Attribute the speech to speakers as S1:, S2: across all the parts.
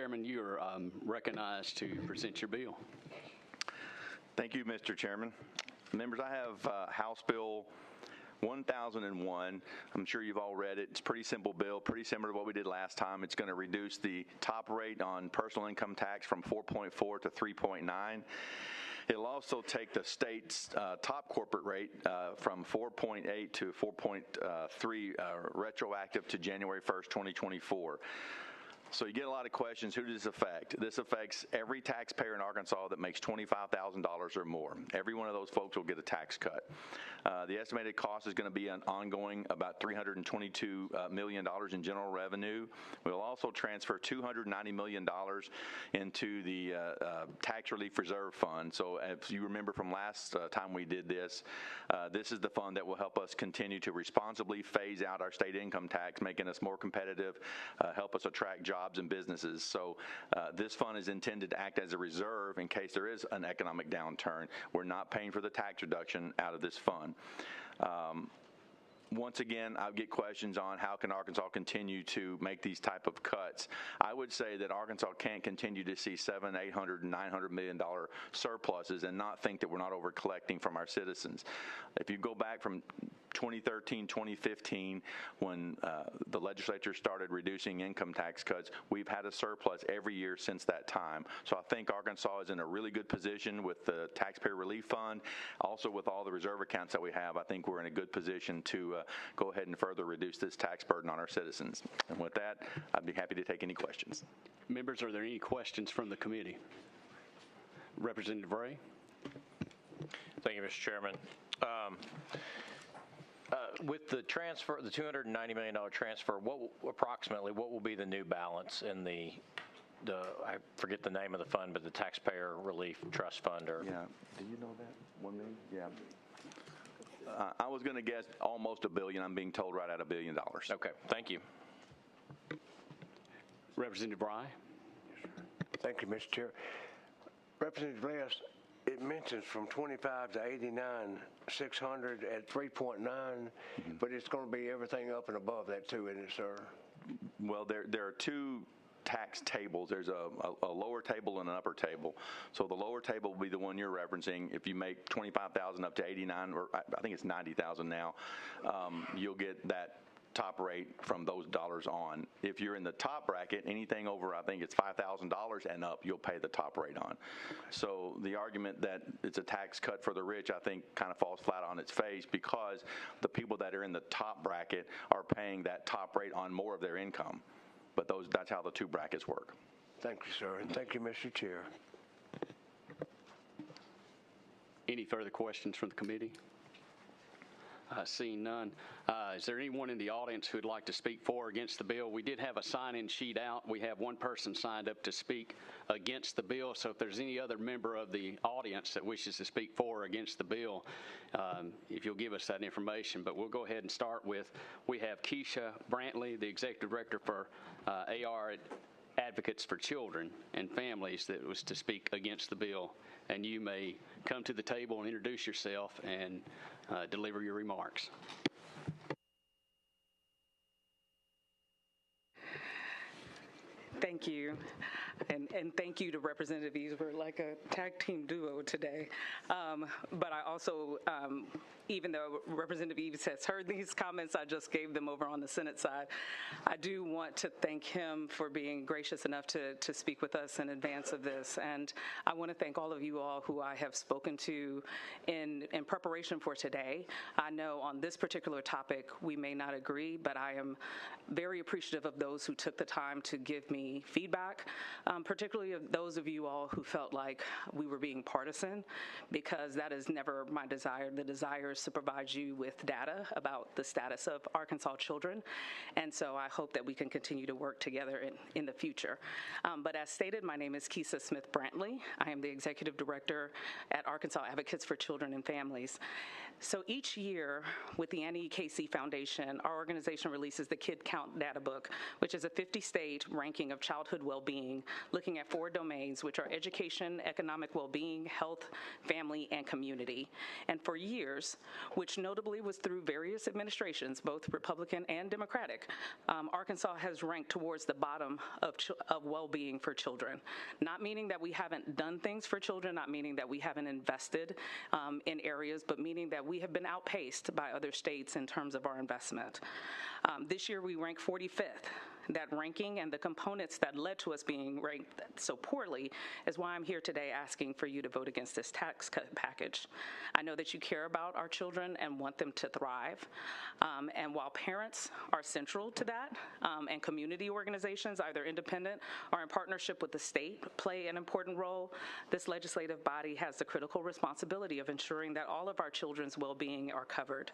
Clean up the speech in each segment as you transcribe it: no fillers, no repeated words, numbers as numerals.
S1: Chairman, you are recognized to present your bill.
S2: Thank you, Mr. Chairman. Members, I have House Bill 1001. I'm sure you've all read it. It's a pretty simple bill, pretty similar to what we did last time. It's going to reduce the top rate on personal income tax from 4.4 to 3.9. It'll also take the state's top corporate rate from 4.8 to 4.3 retroactive to January 1st, 2024. So you get a lot of questions. Who does this affect? This affects every taxpayer in Arkansas that makes $25,000 or more. Every one of those folks will get a tax cut. The estimated cost is going to be an ongoing about $322 million in general revenue. We'll also transfer $290 million into the Tax Relief Reserve Fund. So if you remember from last time we did this, this is the fund that will help us continue to responsibly phase out our state income tax, making us more competitive, help us attract jobs and businesses. So this fund is intended to act as a reserve in case there is an economic downturn. We're not paying for the tax reduction out of this fund. Once again, I get questions on how can Arkansas continue to make these type of cuts. I would say that Arkansas can't continue to see $700, $800, $900 million surpluses and not think that we're not over collecting from our citizens. If you go back from 2013, 2015, when the legislature started reducing income tax cuts, we've had a surplus every year since that time. So I think Arkansas is in a really good position with the Taxpayer Relief Fund. Also with all the reserve accounts that we have, I think we're in a good position to go ahead and further reduce this tax burden on our citizens. And with that, I'd be happy to take any questions.
S1: Members, are there any questions from the committee? Representative Ray.
S3: Thank you, Mr. Chairman. With the transfer, the $290 million transfer, approximately what will be the new balance in the I forget the name of the fund, but the Taxpayer Relief Trust Fund? Or
S2: yeah, do you know that? $1 million? Yeah. I was going to guess almost $1 billion. I'm being told right at $1 billion.
S3: Okay, thank you.
S1: Representative Rye.
S4: Thank you, Mr. Chair. Representative Les, it mentions from 25 to 89, 600 at 3.9, but it's going to be everything up and above that too, isn't it, sir?
S2: Well, there are two tax tables. There's a lower table and an upper table. So the lower table will be the one you're referencing. If you make 25,000 up to 89, or I think it's 90,000 now, you'll get that top rate from those dollars on. If you're in the top bracket, anything over, I think it's $5,000 and up, you'll pay the top rate on. So the argument that it's a tax cut for the rich, I think, kind of falls flat on its face, because the people that are in the top bracket are paying that top rate on more of their income. But that's how the two brackets work.
S4: Thank you, sir, and thank you, Mr. Chair.
S1: Any further questions from the committee? Seeing none. Is there anyone in the audience who would like to speak for or against the bill? We did have a sign-in sheet out. We have one person signed up to speak against the bill. So if there's any other member of the audience that wishes to speak for or against the bill, if you'll give us that information. But we'll go ahead and start with, we have Keisha Brantley, the Executive Director for AR Advocates for Children and Families, that was to speak against the bill. And you may come to the table and introduce yourself and deliver your remarks.
S5: Thank you. And thank you to Representative Eaves. We're like a tag team duo today. But I also, even though Representative Eaves has heard these comments, I just gave them over on the Senate side. I do want to thank him for being gracious enough to speak with us in advance of this. And I want to thank all of you all who I have spoken to in preparation for today. I know on this particular topic we may not agree, but I am very appreciative of those who took the time to give me feedback. Particularly of those of you all who felt like we were being partisan, because that is never my desire. The desire is to provide you with data about the status of Arkansas children, and so I hope that we can continue to work together in the future. But as stated, my name is Keisha Smith Brantley. I am the Executive Director at Arkansas Advocates for Children and Families. So each year with the Annie E. Casey Foundation, our organization releases the Kid Count Data Book, which is a 50-state ranking of childhood well-being looking at 4 domains, which are education, economic well-being, health, family, and community. And for years, which notably was through various administrations, both Republican and Democratic, Arkansas has ranked towards the bottom of well-being for children. Not meaning that we haven't done things for children, not meaning that we haven't invested in areas, but meaning that we have been outpaced by other states in terms of our investment. This year we rank 45th. That ranking and the components that led to us being ranked so poorly is why I'm here today asking for you to vote against this tax cut package. I know that you care about our children and want them to thrive. And while parents are central to that, and community organizations, either independent or in partnership with the state, play an important role, this legislative body has the critical responsibility of ensuring that all of our children's well-being are covered.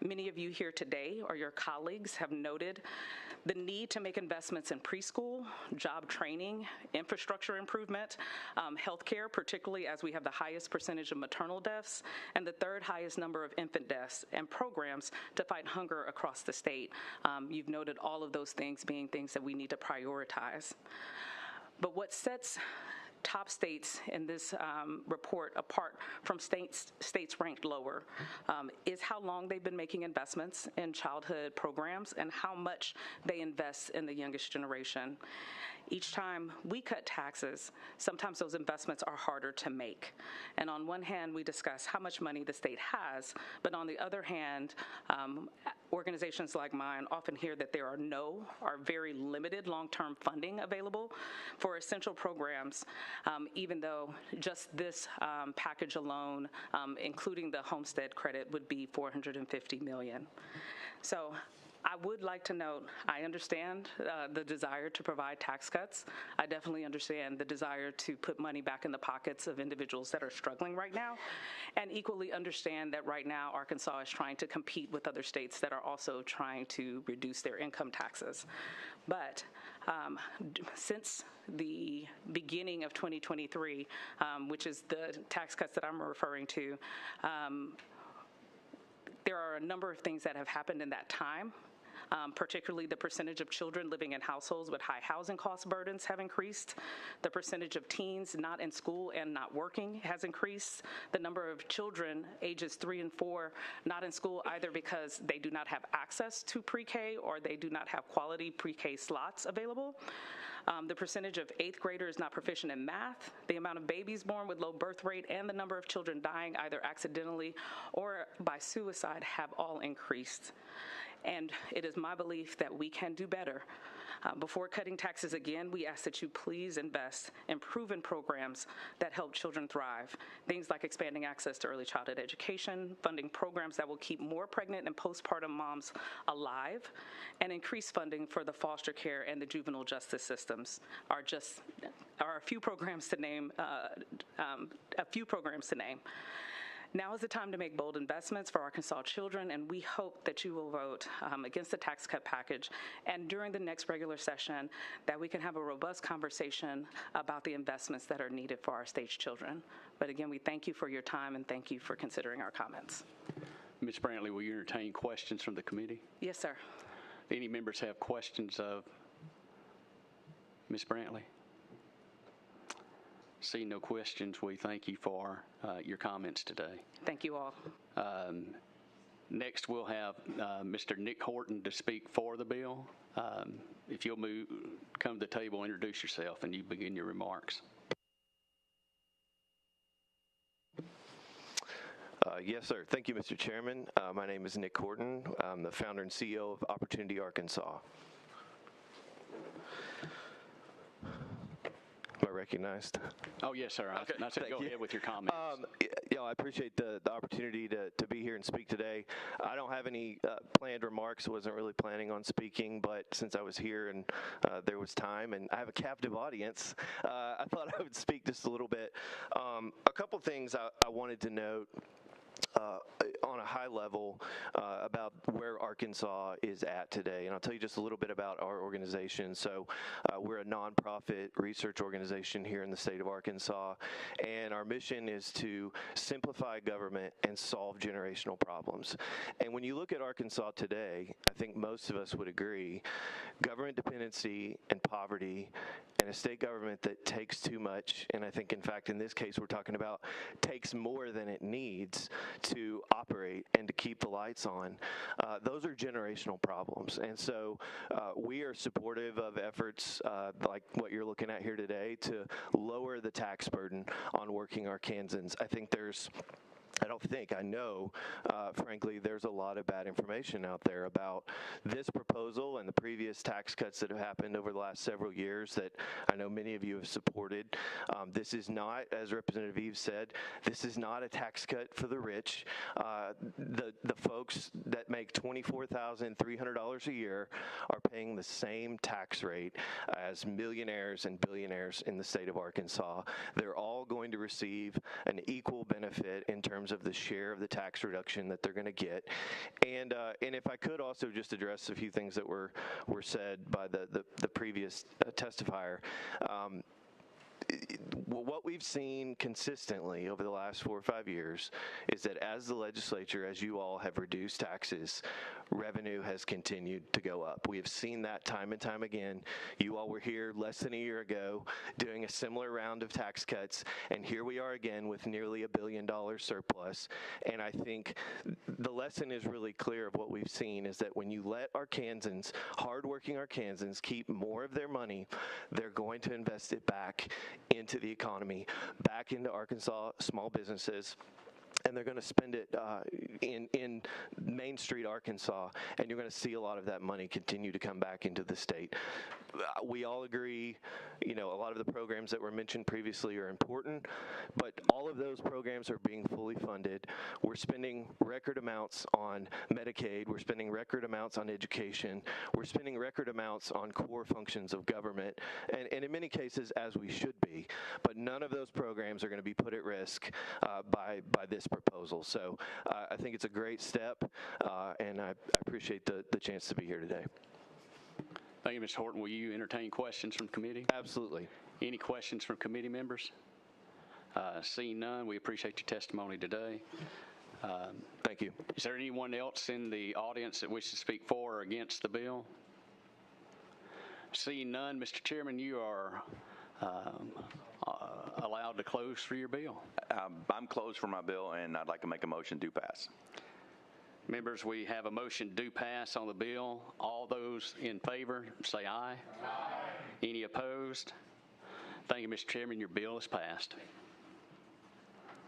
S5: Many of you here today or your colleagues have noted the need to make investments in preschool, job training, infrastructure improvement, healthcare, particularly as we have the highest percentage of maternal deaths and the 3rd highest number of infant deaths, and programs to fight hunger across the state. You've noted all of those things being things that we need to prioritize. But what sets top states in this report apart from states ranked lower is how long they've been making investments in childhood programs and how much they invest in the youngest generation. Each time we cut taxes, sometimes those investments are harder to make. And on one hand, we discuss how much money the state has, but on the other hand, organizations like mine often hear that there are very limited long-term funding available for essential programs, even though just this package alone, including the homestead credit, would be $450 million. So I would like to note, I understand the desire to provide tax cuts. I definitely understand the desire to put money back in the pockets of individuals that are struggling right now, and equally understand that right now Arkansas is trying to compete with other states that are also trying to reduce their income taxes. But since the beginning of 2023, which is the tax cuts that I'm referring to, there are a number of things that have happened in that time. Particularly the percentage of children living in households with high housing cost burdens have increased. The percentage of teens not in school and not working has increased. The number of children ages 3 and 4 not in school either because they do not have access to pre-K or they do not have quality pre-K slots available. The percentage of 8th graders not proficient in math, the amount of babies born with low birth rate, and the number of children dying either accidentally or by suicide have all increased. And it is my belief that we can do better. Before cutting taxes again, we ask that you please invest in proven programs that help children thrive. Things like expanding access to early childhood education, funding programs that will keep more pregnant and postpartum moms alive, and increase funding for the foster care and the juvenile justice systems are a few programs to name. Now is the time to make bold investments for Arkansas children, and we hope that you will vote against the tax cut package, and during the next regular session, that we can have a robust conversation about the investments that are needed for our state's children. But again, we thank you for your time, and thank you for considering our comments.
S1: Ms. Brantley, will you entertain questions from the committee?
S5: Yes, sir.
S1: Any members have questions of Ms. Brantley? Seeing no questions, we thank you for your comments today.
S5: Thank you all.
S1: Next, we'll have Mr. Nick Horton to speak for the bill. If you'll come to the table, introduce yourself, and you begin your remarks.
S6: Yes, sir. Thank you, Mr. Chairman. My name is Nick Horton. I'm the founder and CEO of Opportunity Arkansas. Am I recognized?
S1: Oh, yes, sir.
S6: Okay,
S1: I said go ahead with your comments.
S6: I appreciate the opportunity to be here and speak today. I don't have any planned remarks. I wasn't really planning on speaking, but since I was here and there was time and I have a captive audience, I thought I would speak just a little bit. A couple things I wanted to note. on a high level about where Arkansas is at today. And I'll tell you just a little bit about our organization. So we're a nonprofit research organization here in the state of Arkansas, and our mission is to simplify government and solve generational problems. And when you look at Arkansas today, I think most of us would agree, government dependency and poverty and a state government that takes too much, and I think in fact in this case we're talking about takes more than it needs to operate and to keep the lights on, those are generational problems. And so we are supportive of efforts like what you're looking at here today to lower the tax burden on working Arkansans. I know, frankly, there's a lot of bad information out there about this proposal and the previous tax cuts that have happened over the last several years that I know many of you have supported. This is not, as Representative Eaves said, this is not a tax cut for the rich. The folks that make $24,300 a year are paying the same tax rate as millionaires and billionaires in the state of Arkansas. They're all going to receive an equal benefit in terms of the share of the tax reduction that they're going to get. And if I could also just address a few things that were said by the previous testifier. What we've seen consistently over the last 4 or 5 years is that as the legislature, as you all have reduced taxes, revenue has continued to go up. We have seen that time and time again. You all were here less than a year ago doing a similar round of tax cuts, and here we are again with nearly $1 billion surplus. And I think the lesson is really clear of what we've seen is that when you let Arkansans, hardworking Arkansans, keep more of their money, they're going to invest it back into the economy, back into Arkansas small businesses, and they're going to spend it in Main Street, Arkansas, and you're going to see a lot of that money continue to come back into the state. We all agree, a lot of the programs that were mentioned previously are important, but all of those programs are being fully funded. We're spending record amounts on Medicaid. We're spending record amounts on education. We're spending record amounts on core functions of government, and in many cases, as we should be. But none of those programs are going to be put at risk by this proposal. So I think it's a great step, and I appreciate the chance to be here today.
S1: Thank you, Mr. Horton. Will you entertain questions from committee?
S6: Absolutely.
S1: Any questions from committee members? Seeing none, we appreciate your testimony today.
S6: Thank you.
S1: Is there anyone else in the audience that wishes to speak for or against the bill? Seeing none, Mr. Chairman, you are allowed to close for your bill.
S2: I'm closed for my bill, and I'd like to make a motion to pass.
S1: Members, we have a motion to pass on the bill. All those in favor, say aye. Aye. Any opposed? Thank you, Mr. Chairman. Your bill is passed.